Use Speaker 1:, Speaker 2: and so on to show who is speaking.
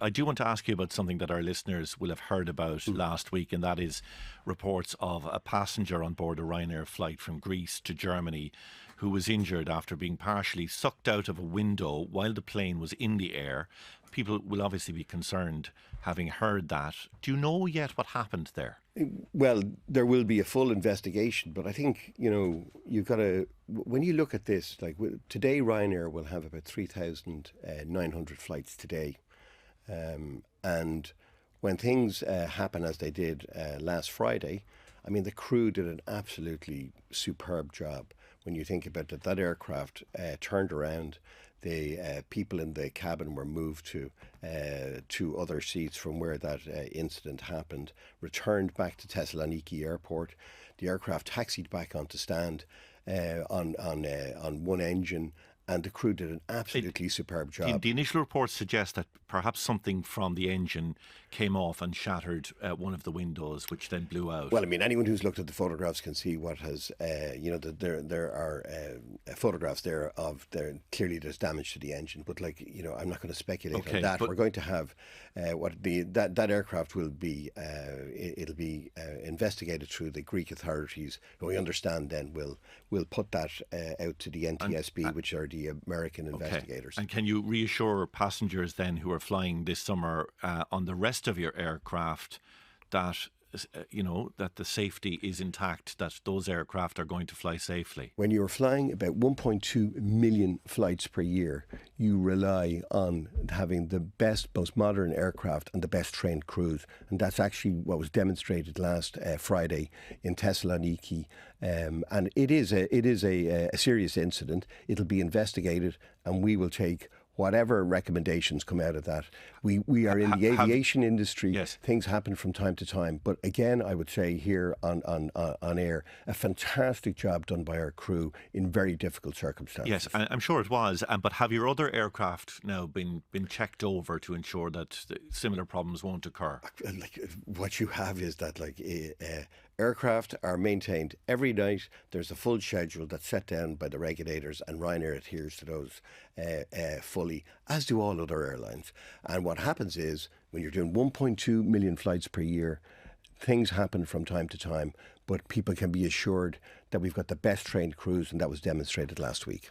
Speaker 1: I do want to ask you about something that our listeners will have heard about last week, and that is reports of a passenger on board a Ryanair flight from Greece to Germany who was injured after being partially sucked out of a window while the plane was in the air. People will obviously be concerned having heard that. Do you know yet what happened there?
Speaker 2: Well, there will be a full investigation, but I think, you've got to, when you look at this, like today, Ryanair will have about 3,900 flights today. And when things happen as they did last Friday, I mean, the crew did an absolutely superb job. When you think about it, that aircraft turned around. The people in the cabin were moved to other seats from where that incident happened, returned back to Thessaloniki Airport. The aircraft taxied back onto stand on one engine, and the crew did an absolutely superb job.
Speaker 1: The initial reports suggest that perhaps something from the engine came off and shattered one of the windows, which then blew out.
Speaker 2: Well, I mean, anyone who's looked at the photographs can see what has, there are photographs there of clearly there's damage to the engine. But I'm not going to speculate on that. We're going to have that aircraft will be it'll be investigated through the Greek authorities. We understand then we'll put that out to the NTSB, which are the American investigators.
Speaker 1: And can you reassure passengers then who are flying this summer on the rest of your aircraft that that the safety is intact, that those aircraft are going to fly safely?
Speaker 2: When you're flying about 1.2 million flights per year, you rely on having the best, most modern aircraft and the best trained crews. And that's actually what was demonstrated last Friday in Thessaloniki. And it is a serious incident. It'll be investigated, and we will take whatever recommendations come out of that. We are in the aviation industry.
Speaker 1: Yes.
Speaker 2: Things happen from time to time. But again, I would say here on air, a fantastic job done by our crew in very difficult circumstances.
Speaker 1: Yes, I'm sure it was. But have your other aircraft now been checked over to ensure that similar problems won't occur?
Speaker 2: What you have is that aircraft are maintained every night. There's a full schedule that's set down by the regulators, and Ryanair adheres to those fully, as do all other airlines. And what happens is, when you're doing 1.2 million flights per year, things happen from time to time, but people can be assured that we've got the best trained crews, and that was demonstrated last week.